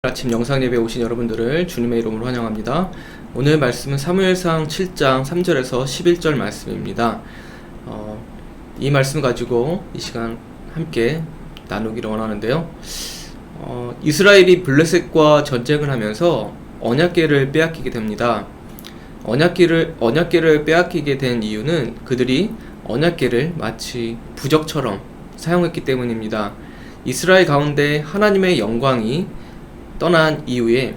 아침 영상 예배에 오신 여러분들을 주님의 이름으로 환영합니다. 오늘 말씀은 사무엘상 7장 3절에서 11절 말씀입니다. 이 말씀 가지고 이 시간 함께 나누기를 원하는데요. 이스라엘이 블레셋과 전쟁을 하면서 언약궤를 빼앗기게 됩니다. 언약궤를 빼앗기게 된 이유는 그들이 언약궤를 마치 부적처럼 사용했기 때문입니다. 이스라엘 가운데 하나님의 영광이 떠난 이후에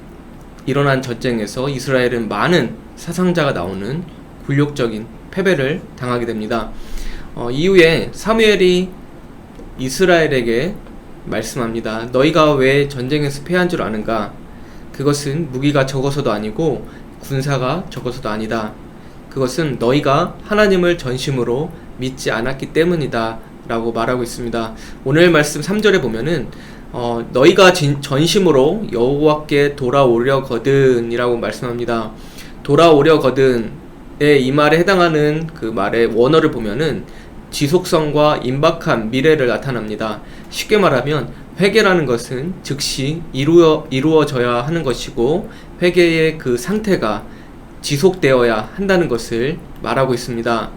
일어난 전쟁에서 이스라엘은 많은 사상자가 나오는 굴욕적인 패배를 당하게 됩니다. 이후에 사무엘이 이스라엘에게 말씀합니다. 너희가 왜 전쟁에서 패한 줄 아는가? 그것은 무기가 적어서도 아니고 군사가 적어서도 아니다. 그것은 너희가 하나님을 전심으로 믿지 않았기 때문이다 라고 말하고 있습니다. 오늘 말씀 3절에 보면은 너희가 전심으로 여호와께 돌아오려거든 이라고 말씀합니다. 돌아오려거든의 이 말에 해당하는 그 말의 원어를 보면은 지속성과 임박한 미래를 나타납니다. 쉽게 말하면 회개라는 것은 즉시 이루어져야 하는 것이고 회개의 그 상태가 지속되어야 한다는 것을 말하고 있습니다.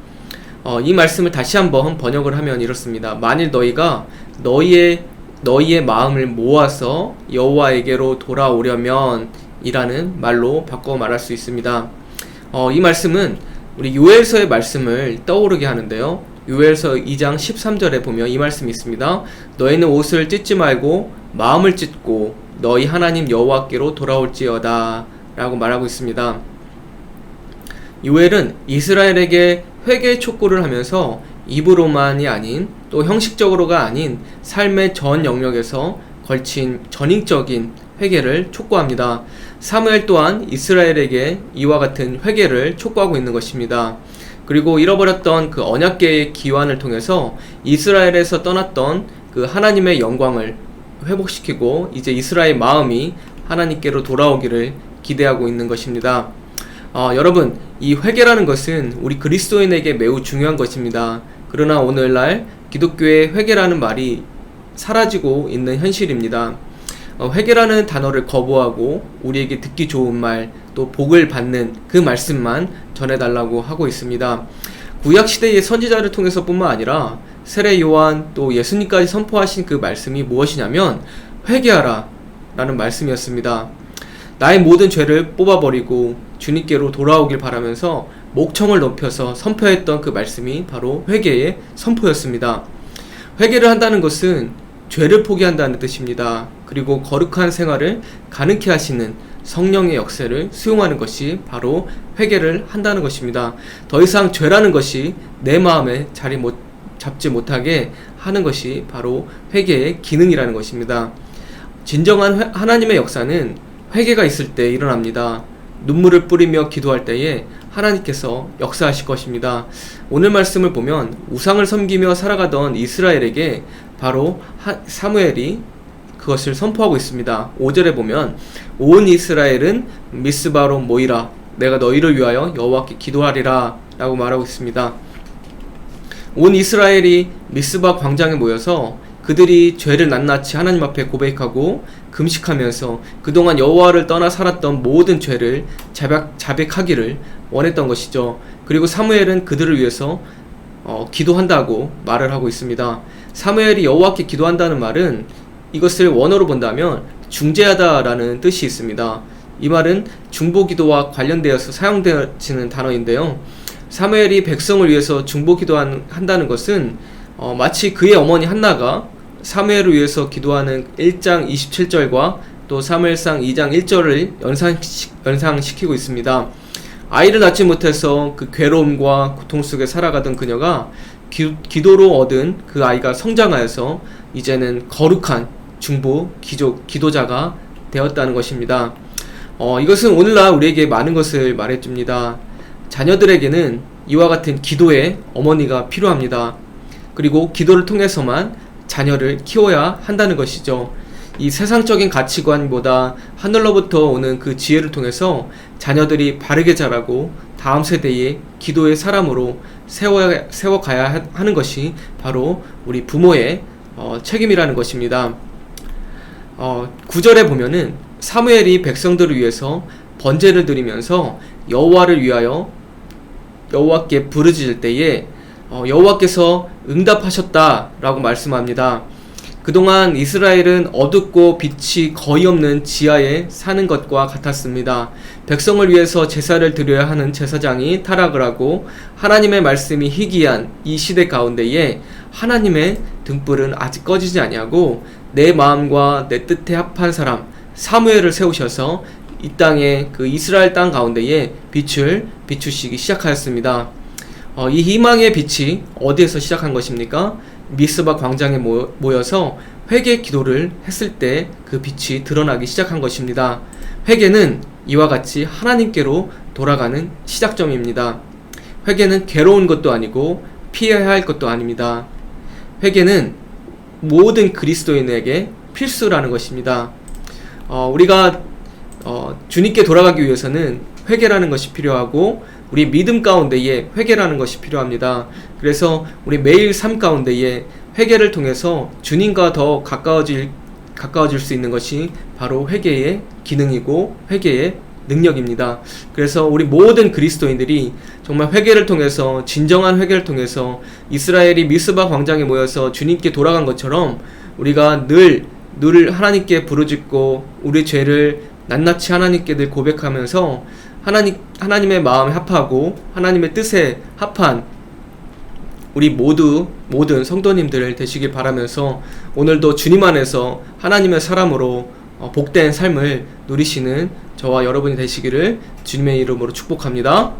이 말씀을 다시 한번 번역을 하면 이렇습니다. 만일 너희가 너희의 마음을 모아서 여호와에게로 돌아오려면 이라는 말로 바꿔 말할 수 있습니다. 이 말씀은 우리 요엘서의 말씀을 떠오르게 하는데요. 요엘서 2장 13절에 보면 이 말씀이 있습니다. 너희는 옷을 찢지 말고 마음을 찢고 너희 하나님 여호와께로 돌아올지어다 라고 말하고 있습니다. 요엘은 이스라엘에게 회개 촉구를 하면서 입으로만이 아닌 또 형식적으로가 아닌 삶의 전 영역에서 걸친 전인적인 회개를 촉구합니다. 사무엘 또한 이스라엘에게 이와 같은 회개를 촉구하고 있는 것입니다. 그리고 잃어버렸던 그 언약궤의 기환을 통해서 이스라엘에서 떠났던 그 하나님의 영광을 회복시키고 이제 이스라엘 마음이 하나님께로 돌아오기를 기대하고 있는 것입니다. 여러분, 이 회개라는 것은 우리 그리스도인에게 매우 중요한 것입니다. 그러나 오늘날 기독교의 회개라는 말이 사라지고 있는 현실입니다. 회개라는 단어를 거부하고 우리에게 듣기 좋은 말, 또 복을 받는 그 말씀만 전해달라고 하고 있습니다. 구약시대의 선지자를 통해서 뿐만 아니라 세례 요한 또 예수님까지 선포하신 그 말씀이 무엇이냐면 회개하라 라는 말씀이었습니다. 나의 모든 죄를 뽑아버리고 주님께로 돌아오길 바라면서 목청을 높여서 선포했던 그 말씀이 바로 회개의 선포였습니다. 회개를 한다는 것은 죄를 포기한다는 뜻입니다. 그리고 거룩한 생활을 가능케 하시는 성령의 역사를 수용하는 것이 바로 회개를 한다는 것입니다. 더 이상 죄라는 것이 내 마음에 자리 잡지 못하게 하는 것이 바로 회개의 기능이라는 것입니다. 진정한 하나님의 역사는 회개가 있을 때 일어납니다. 눈물을 뿌리며 기도할 때에 하나님께서 역사하실 것입니다. 오늘 말씀을 보면 우상을 섬기며 살아가던 이스라엘에게 바로 사무엘이 그것을 선포하고 있습니다. 5절에 보면 온 이스라엘은 미스바로 모이라 내가 너희를 위하여 여호와께 기도하리라 라고 말하고 있습니다. 온 이스라엘이 미스바 광장에 모여서 그들이 죄를 낱낱이 하나님 앞에 고백하고 금식하면서 그동안 여호와를 떠나 살았던 모든 죄를 자백하기를 원했던 것이죠. 그리고 사무엘은 그들을 위해서 기도한다고 말을 하고 있습니다. 사무엘이 여호와께 기도한다는 말은 이것을 원어로 본다면 중재하다라는 뜻이 있습니다. 이 말은 중보기도와 관련되어서 사용되어지는 단어인데요. 사무엘이 백성을 위해서 중보기도한다는 것은 마치 그의 어머니 한나가 사무엘을 위해서 기도하는 1장 27절과 또 사무엘상 2장 1절을 연상시키고 있습니다. 아이를 낳지 못해서 그 괴로움과 고통 속에 살아가던 그녀가 기도로 얻은 그 아이가 성장하여서 이제는 거룩한 중보 기도자가 되었다는 것입니다. 이것은 오늘날 우리에게 많은 것을 말해줍니다. 자녀들에게는 이와 같은 기도의 어머니가 필요합니다. 그리고 기도를 통해서만 자녀를 키워야 한다는 것이죠. 이 세상적인 가치관보다 하늘로부터 오는 그 지혜를 통해서 자녀들이 바르게 자라고 다음 세대의 기도의 사람으로 세워가야 하는 것이 바로 우리 부모의 책임이라는 것입니다. 9절에 보면은 사무엘이 백성들을 위해서 번제를 드리면서 여호와를 위하여 여호와께 부르짖을 때에 여호와께서 응답하셨다라고 말씀합니다. 그동안 이스라엘은 어둡고 빛이 거의 없는 지하에 사는 것과 같았습니다. 백성을 위해서 제사를 드려야 하는 제사장이 타락을 하고 하나님의 말씀이 희귀한 이 시대 가운데에 하나님의 등불은 아직 꺼지지 아니하고 내 마음과 내 뜻에 합한 사람 사무엘을 세우셔서 이 땅에 그 이스라엘 땅 가운데에 빛을 비추시기 시작하였습니다. 이 희망의 빛이 어디에서 시작한 것입니까? 미스바 광장에 모여서 회개 기도를 했을 때 그 빛이 드러나기 시작한 것입니다. 회개는 이와 같이 하나님께로 돌아가는 시작점입니다. 회개는 괴로운 것도 아니고 피해야 할 것도 아닙니다. 회개는 모든 그리스도인에게 필수라는 것입니다. 우리가 주님께 돌아가기 위해서는 회개라는 것이 필요하고 우리 믿음 가운데에 회개라는 것이 필요합니다. 그래서 우리 매일 삶 가운데에 회개를 통해서 주님과 더 가까워질 수 있는 것이 바로 회개의 기능이고 회개의 능력입니다. 그래서 우리 모든 그리스도인들이 정말 회개를 통해서 진정한 회개를 통해서 이스라엘이 미스바 광장에 모여서 주님께 돌아간 것처럼 우리가 늘 하나님께 부르짖고 우리 죄를 낱낱이 하나님께 늘 고백하면서 하나님의 마음에 합하고 하나님의 뜻에 합한 우리 모든 성도님들 되시길 바라면서 오늘도 주님 안에서 하나님의 사람으로 복된 삶을 누리시는 저와 여러분이 되시기를 주님의 이름으로 축복합니다.